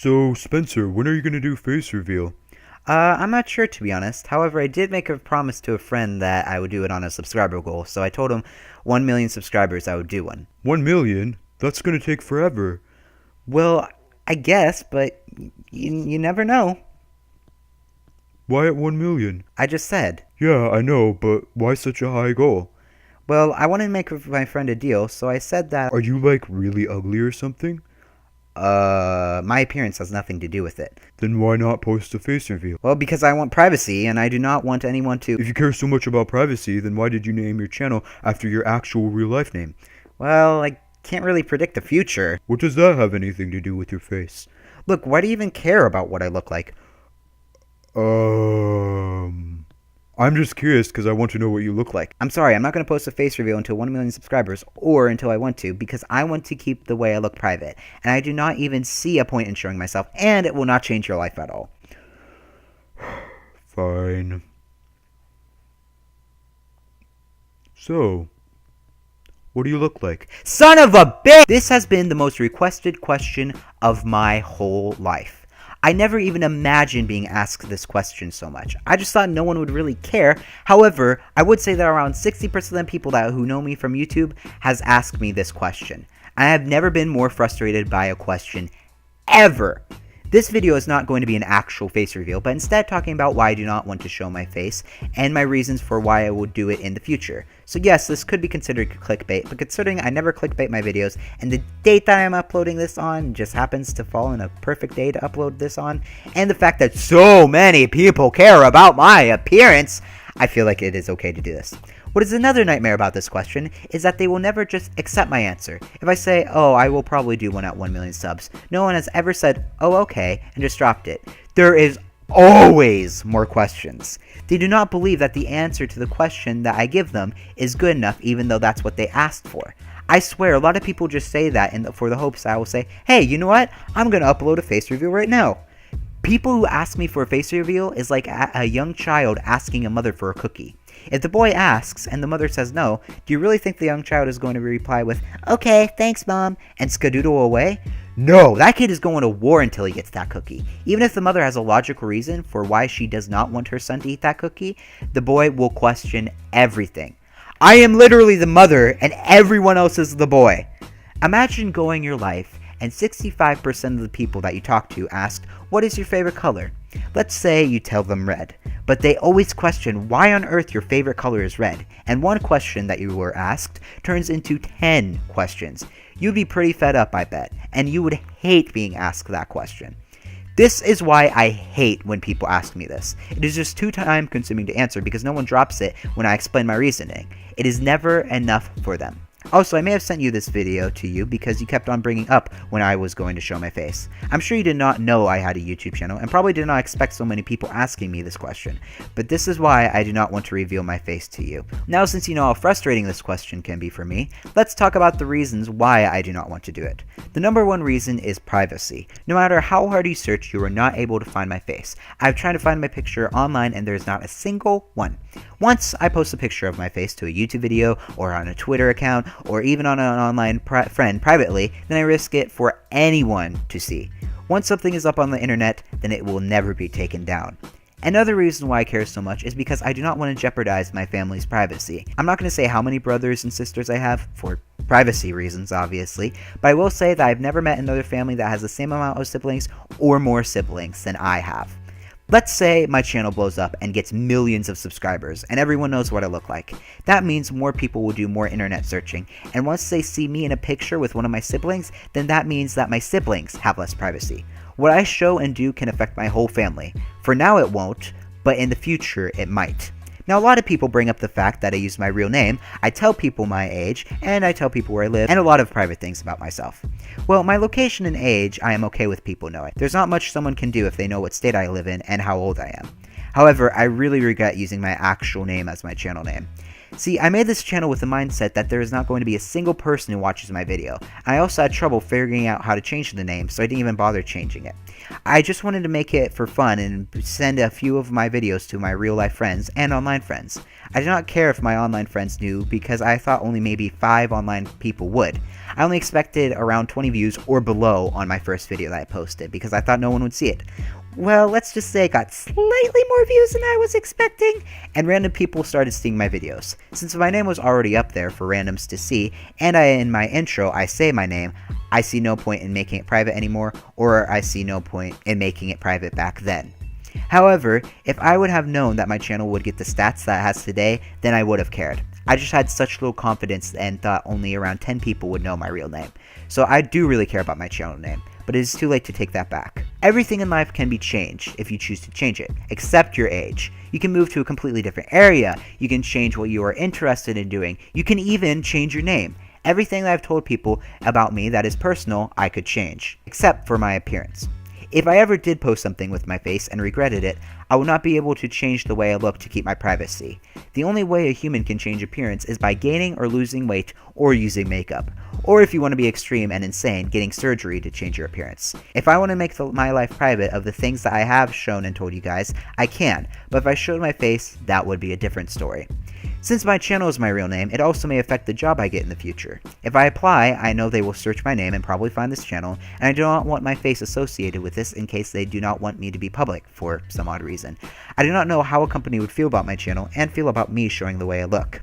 So, Spencer, when are you going to do face reveal? I'm not sure, to be honest. However, I did make a promise to a friend that I would do it on a subscriber goal, so I told him 1 million subscribers I would do one. 1 million? That's going to take forever. Well, I guess, but you never know. Why at 1 million? I just said. Yeah, I know, but why such a high goal? Well, I wanted to make with my friend a deal, so I said that... Are you, like, really ugly or something? My appearance has nothing to do with it. Then why not post a face reveal? Well, because I want privacy, and I do not want anyone to... If you care so much about privacy, then why did you name your channel after your actual real-life name? Well, I can't really predict the future. What does that have anything to do with your face? Look, why do you even care about what I look like? I'm just curious because I want to know what you look like. I'm sorry, I'm not going to post a face reveal until 1 million subscribers, or until I want to, because I want to keep the way I look private, and I do not even see a point in showing myself, and it will not change your life at all. Fine. So, what do you look like? Son of a bitch! This has been the most requested question of my whole life. I never even imagined being asked this question so much. I just thought no one would really care. However, I would say that around 60% of the people who know me from YouTube has asked me this question. I have never been more frustrated by a question ever. This video is not going to be an actual face reveal, but instead talking about why I do not want to show my face, and my reasons for why I would do it in the future. So yes, this could be considered clickbait, but considering I never clickbait my videos, and the date that I'm uploading this on just happens to fall in a perfect day to upload this on, and the fact that so many people care about my appearance, I feel like it is okay to do this. What is another nightmare about this question is that they will never just accept my answer. If I say, oh, I will probably do one at 1 million subs, no one has ever said, oh, okay, and just dropped it. There is always more questions. They do not believe that the answer to the question that I give them is good enough, even though that's what they asked for. I swear, a lot of people just say that for the hopes that I will say, hey, you know what? I'm going to upload a face reveal right now. People who ask me for a face reveal is like a young child asking a mother for a cookie. If the boy asks and the mother says no, do you really think the young child is going to reply with, okay, thanks mom, and skadoodle away? No, that kid is going to war until he gets that cookie. Even if the mother has a logical reason for why she does not want her son to eat that cookie, the boy will question everything. I am literally the mother and everyone else is the boy. Imagine going your life and 65% of the people that you talk to asked, what is your favorite color? Let's say you tell them red, but they always question why on earth your favorite color is red, and one question that you were asked turns into 10 questions. You'd be pretty fed up, I bet, and you would hate being asked that question. This is why I hate when people ask me this. It is just too time consuming to answer because no one drops it when I explain my reasoning. It is never enough for them. Also, I may have sent you this video to you because you kept on bringing up when I was going to show my face. I'm sure you did not know I had a YouTube channel and probably did not expect so many people asking me this question, but this is why I do not want to reveal my face to you. Now, since you know how frustrating this question can be for me, let's talk about the reasons why I do not want to do it. The number one reason is privacy. No matter how hard you search, you are not able to find my face. I've tried to find my picture online and there is not a single one. Once I post a picture of my face to a YouTube video or on a Twitter account or even on an online friend privately, then I risk it for anyone to see. Once something is up on the internet, then it will never be taken down. Another reason why I care so much is because I do not want to jeopardize my family's privacy. I'm not going to say how many brothers and sisters I have, for privacy reasons obviously, but I will say that I've never met another family that has the same amount of siblings or more siblings than I have. Let's say my channel blows up and gets millions of subscribers and everyone knows what I look like. That means more people will do more internet searching, and once they see me in a picture with one of my siblings, then that means that my siblings have less privacy. What I show and do can affect my whole family. For now it won't, but in the future it might. Now, a lot of people bring up the fact that I use my real name, I tell people my age, and I tell people where I live, and a lot of private things about myself. Well, my location and age, I am okay with people knowing. There's not much someone can do if they know what state I live in and how old I am. However, I really regret using my actual name as my channel name. See, I made this channel with the mindset that there is not going to be a single person who watches my video. I also had trouble figuring out how to change the name, so I didn't even bother changing it. I just wanted to make it for fun and send a few of my videos to my real life friends and online friends. I did not care if my online friends knew because I thought only maybe 5 online people would. I only expected around 20 views or below on my first video that I posted because I thought no one would see it. Well, let's just say it got slightly more views than I was expecting, and random people started seeing my videos. Since my name was already up there for randoms to see, and in my intro I say my name, I see no point in making it private anymore, or I see no point in making it private back then. However, if I would have known that my channel would get the stats that it has today, then I would have cared. I just had such low confidence and thought only around 10 people would know my real name. So I do really care about my channel name, but it is too late to take that back. Everything in life can be changed if you choose to change it, except your age. You can move to a completely different area, you can change what you are interested in doing, you can even change your name. Everything that I've told people about me that is personal, I could change, except for my appearance. If I ever did post something with my face and regretted it, I would not be able to change the way I look to keep my privacy. The only way a human can change appearance is by gaining or losing weight or using makeup. Or if you want to be extreme and insane, getting surgery to change your appearance. If I want to make my life private of the things that I have shown and told you guys, I can, but if I showed my face, that would be a different story. Since my channel is my real name, it also may affect the job I get in the future. If I apply, I know they will search my name and probably find this channel, and I do not want my face associated with this in case they do not want me to be public for some odd reason. I do not know how a company would feel about my channel and feel about me showing the way I look.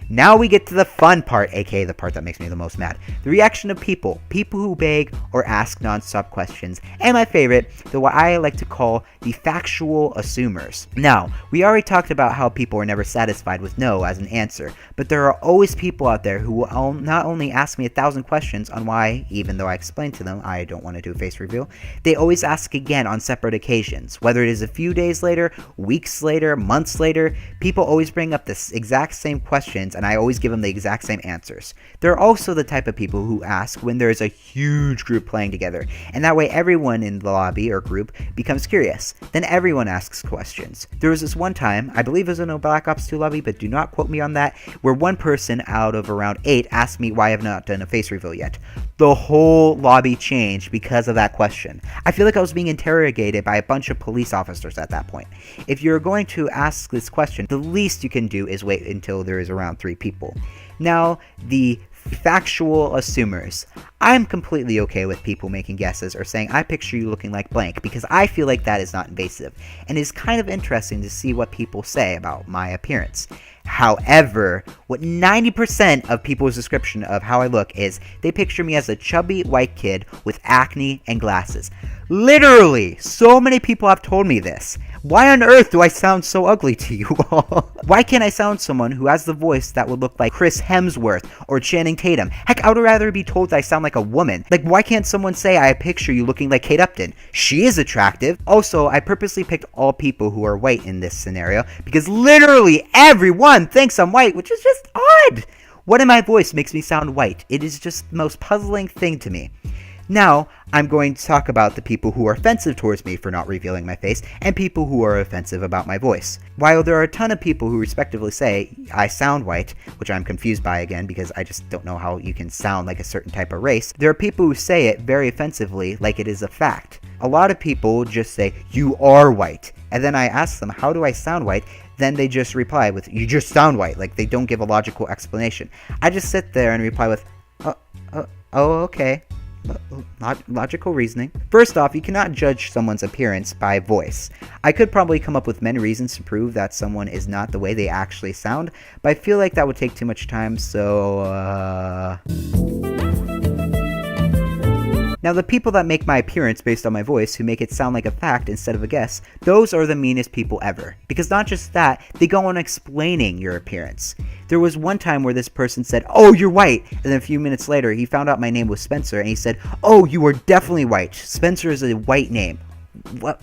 Now we get to the fun part, aka the part that makes me the most mad. The reaction of people who beg or ask non-stop questions, and my favorite, the what I like to call the factual assumers. Now, we already talked about how people are never satisfied with no as an answer, but there are always people out there who will not only ask me 1,000 questions on why, even though I explained to them I don't want to do a face reveal, they always ask again on separate occasions. Whether it is a few days later, weeks later, months later, people always bring up the exact same questions and I always give them the exact same answers. There are also the type of people who ask when there is a huge group playing together, and that way everyone in the lobby or group becomes curious. Then everyone asks questions. There was this one time, I believe it was in a Black Ops 2 lobby, but do not quote me on that, where one person out of around 8 asked me why I have not done a face reveal yet. The whole lobby changed because of that question. I feel like I was being interrogated by a bunch of police officers at that point. If you're going to ask this question, the least you can do is wait until there is around 3 people. Now, the factual assumers. I'm completely okay with people making guesses or saying I picture you looking like blank because I feel like that is not invasive and it's kind of interesting to see what people say about my appearance. However, what 90% of people's description of how I look is they picture me as a chubby white kid with acne and glasses. Literally, so many people have told me this. Why on earth do I sound so ugly to you all? Why can't I sound someone who has the voice that would look like Chris Hemsworth or Channing Tatum? Heck, I would rather be told I sound like a woman. Like, why can't someone say I picture you looking like Kate Upton? She is attractive. Also, I purposely picked all people who are white in this scenario because literally everyone thinks I'm white, which is just odd. What in my voice makes me sound white? It is just the most puzzling thing to me. Now, I'm going to talk about the people who are offensive towards me for not revealing my face, and people who are offensive about my voice. While there are a ton of people who respectively say I sound white, which I'm confused by again because I just don't know how you can sound like a certain type of race, there are people who say it very offensively like it is a fact. A lot of people just say, you are white, and then I ask them, how do I sound white? Then they just reply with, you just sound white, like they don't give a logical explanation. I just sit there and reply with, oh, okay. Not logical reasoning. First off, you cannot judge someone's appearance by voice. I could probably come up with many reasons to prove that someone is not the way they actually sound, but I feel like that would take too much time, so Now, the people that make my appearance based on my voice, who make it sound like a fact instead of a guess, those are the meanest people ever. Because not just that, they go on explaining your appearance. There was one time where this person said, oh, you're white, and then a few minutes later, he found out my name was Spencer, and he said, oh, you are definitely white. Spencer is a white name. What?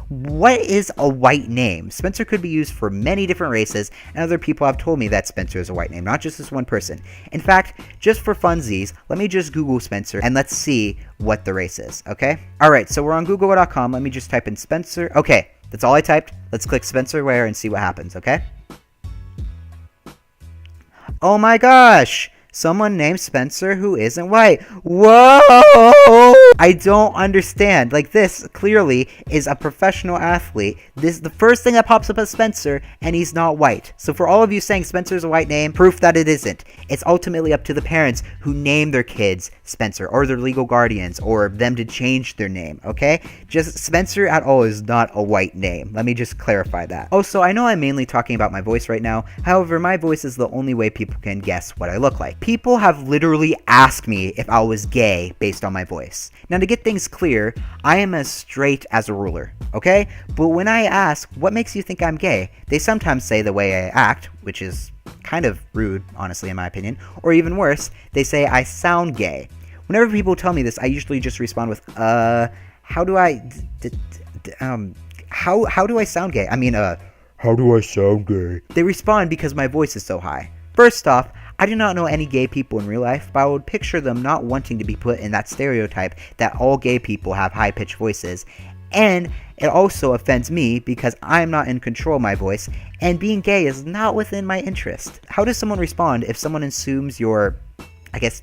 What is a white name? Spencer could be used for many different races, and other people have told me that Spencer is a white name, not just this one person. In fact, just for funsies, let me just Google Spencer, and let's see what the race is, okay? Alright, so we're on google.com, let me just type in Spencer. Okay, that's all I typed. Let's click Spencer Ware and see what happens, okay? Oh my gosh! Someone named Spencer who isn't white. Whoa! I don't understand. Like, this clearly is a professional athlete. This the first thing that pops up as Spencer, and he's not white. So for all of you saying Spencer's a white name, proof that it isn't. It's ultimately up to the parents who name their kids Spencer, or their legal guardians, or them to change their name, okay? Just Spencer at all is not a white name. Let me just clarify that. Also, I know I'm mainly talking about my voice right now. However, my voice is the only way people can guess what I look like. People have literally asked me if I was gay based on my voice. Now, to get things clear, I am as straight as a ruler, okay? But when I ask, what makes you think I'm gay? They sometimes say the way I act, which is kind of rude, honestly, in my opinion. Or even worse, they say I sound gay. Whenever people tell me this, I usually just respond with, how do I sound gay? I mean, How do I sound gay? They respond because my voice is so high. First off, I do not know any gay people in real life, but I would picture them not wanting to be put in that stereotype that all gay people have high-pitched voices. And it also offends me because I'm not in control of my voice, and being gay is not within my interest. How does someone respond if someone assumes your, I guess,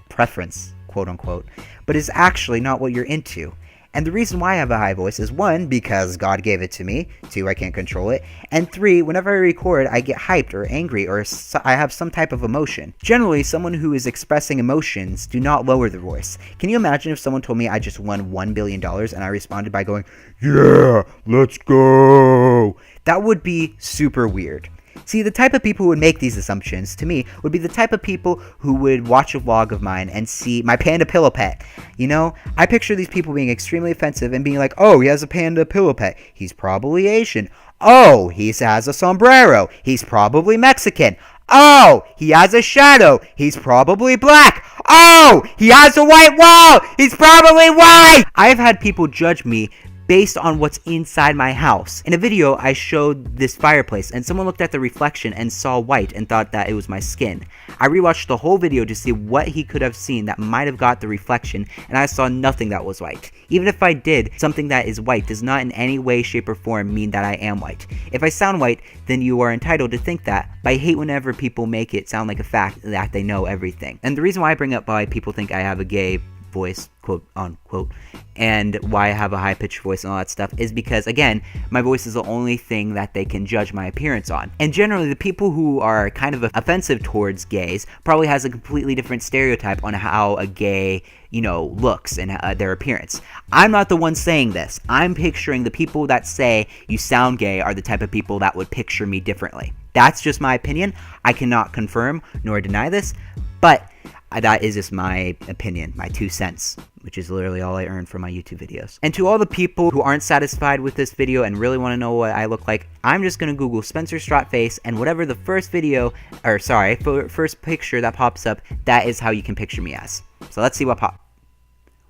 preference, quote-unquote, but is actually not what you're into? And the reason why I have a high voice is 1, because God gave it to me, 2, I can't control it, and 3, whenever I record, I get hyped or angry or I have some type of emotion. Generally, someone who is expressing emotions do not lower their voice. Can you imagine if someone told me I just won $1 billion and I responded by going, Yeah, let's go! That would be super weird. See, the type of people who would make these assumptions, to me, would be the type of people who would watch a vlog of mine and see my panda pillow pet. You know, I picture these people being extremely offensive and being like, oh, he has a panda pillow pet. He's probably Asian. Oh, he has a sombrero. He's probably Mexican. Oh, he has a shadow. He's probably black. Oh, he has a white wall. He's probably white. I've had people judge me based on what's inside my house. In a video, I showed this fireplace, and someone looked at the reflection and saw white and thought that it was my skin. I rewatched the whole video to see what he could have seen that might have got the reflection, and I saw nothing that was white. Even if I did, something that is white does not in any way, shape, or form mean that I am white. If I sound white, then you are entitled to think that, but I hate whenever people make it sound like a fact that they know everything. And the reason why I bring up why people think I have a gay voice, quote unquote, and why I have a high-pitched voice and all that stuff is because, again, my voice is the only thing that they can judge my appearance on. And generally, the people who are kind of offensive towards gays probably has a completely different stereotype on how a gay, looks and their appearance. I'm not the one saying this. I'm picturing the people that say you sound gay are the type of people that would picture me differently. That's just my opinion. I cannot confirm nor deny this, but that is just my opinion, my 2 cents, which is literally all I earn from my YouTube videos. And to all the people who aren't satisfied with this video and really want to know what I look like, I'm just going to Google Spencer Strott face, and whatever the first first picture that pops up, that is how you can picture me as. So let's see what pops.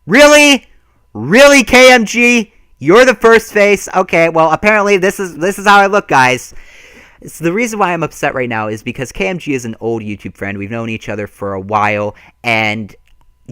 Really? Really, KMG? You're the first face? Okay, well, apparently this is how I look, guys. So the reason why I'm upset right now is because KMG is an old YouTube friend. We've known each other for a while, and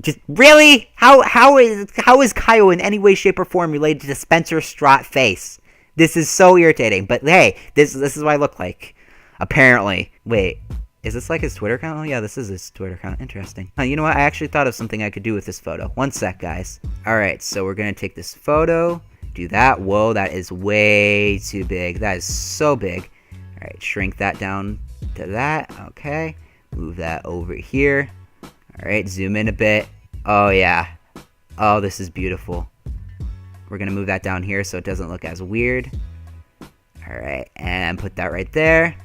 just really, how is Kyle in any way, shape, or form related to Spencer Strott face? This is so irritating. But hey, this is what I look like. Apparently, wait, is this like his Twitter account? Oh yeah, this is his Twitter account. Interesting. You know what? I actually thought of something I could do with this photo. One sec, guys. All right, so we're gonna take this photo, do that. Whoa, that is way too big. That is so big. Alright, shrink that down to that. Okay. Move that over here. Alright, zoom in a bit. Oh, yeah. Oh, this is beautiful. We're going to move that down here so it doesn't look as weird. Alright, and put that right there.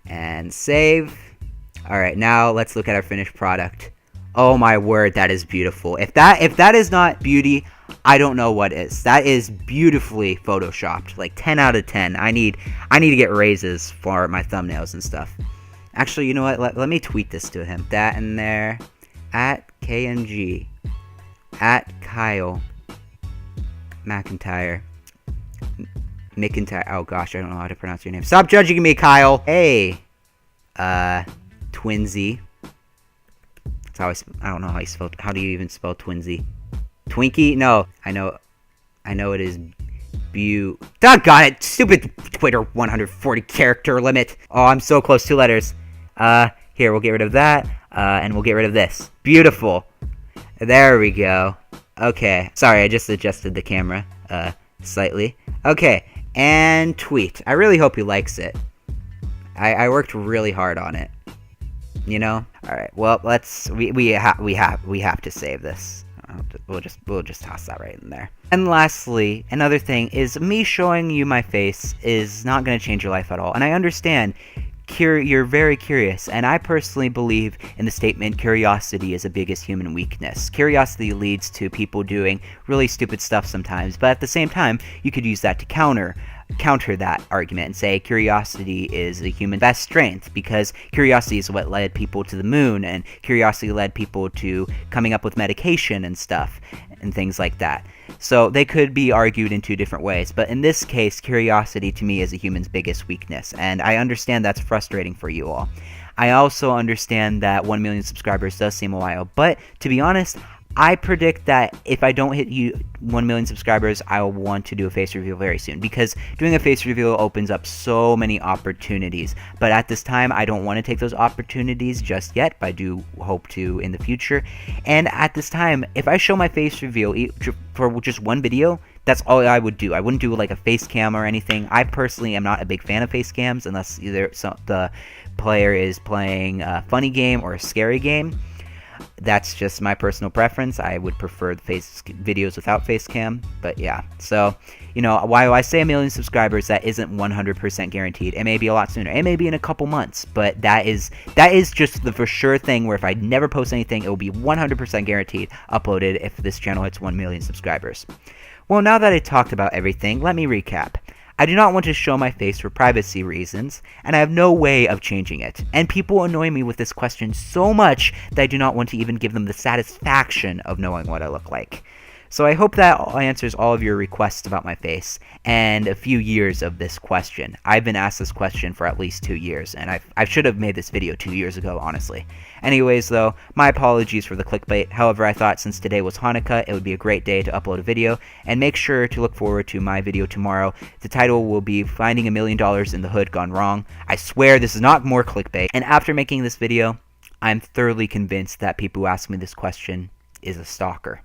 And save. Alright, now let's look at our finished product. Oh my word, that is beautiful. If that is not beauty, I don't know what is. That is beautifully photoshopped. Like 10 out of 10. I need to get raises for my thumbnails and stuff. Actually, you know what? Let me tweet this to him. That in there. At KMG. At Kyle. McIntyre. Oh gosh, I don't know how to pronounce your name. Stop judging me, Kyle. Hey. Twinsy. That's how I don't know how you spell. How do you even spell Twinsy? Twinkie? No. I know it is Doggone it! Stupid Twitter 140 character limit. Oh, I'm so close. 2 letters. Here, we'll get rid of that. And we'll get rid of this. Beautiful. There we go. Okay. Sorry, I just adjusted the camera slightly. Okay. And tweet. I really hope he likes it. I worked really hard on it. You know? Alright, well, we have to save this. We'll just toss that right in there. And lastly, another thing is me showing you my face is not going to change your life at all. And I understand you're very curious, and I personally believe in the statement curiosity is the biggest human weakness. Curiosity leads to people doing really stupid stuff sometimes, but at the same time, you could use that to counter that argument and say curiosity is the human best strength, because curiosity is what led people to the moon, and curiosity led people to coming up with medication and stuff and things like that. So they could be argued in two different ways, but in this case, curiosity to me is a human's biggest weakness, and I understand that's frustrating for you all. I also understand that 1 million subscribers does seem a while, but to be honest, I predict that if I don't hit 1 million subscribers, I will want to do a face reveal very soon, because doing a face reveal opens up so many opportunities. But at this time, I don't want to take those opportunities just yet, but I do hope to in the future. And at this time, if I show my face reveal for just one video, that's all I would do. I wouldn't do like a face cam or anything. I personally am not a big fan of face cams unless either the player is playing a funny game or a scary game. That's just my personal preference. I would prefer the videos without face cam, but yeah. So, you know, while I say 1 million subscribers, that isn't 100% guaranteed. It may be a lot sooner. It may be in a couple months, but that is just the for sure thing where if I never post anything, it will be 100% guaranteed uploaded if this channel hits 1 million subscribers. Well, now that I talked about everything, let me recap. I do not want to show my face for privacy reasons, and I have no way of changing it. And people annoy me with this question so much that I do not want to even give them the satisfaction of knowing what I look like. So I hope that answers all of your requests about my face, and a few years of this question. I've been asked this question for at least 2 years, and I should have made this video 2 years ago, honestly. Anyways, though, my apologies for the clickbait. However, I thought since today was Hanukkah, it would be a great day to upload a video, and make sure to look forward to my video tomorrow. The title will be Finding $1 Million in the Hood Gone Wrong. I swear this is not more clickbait. And after making this video, I'm thoroughly convinced that people who ask me this question is a stalker.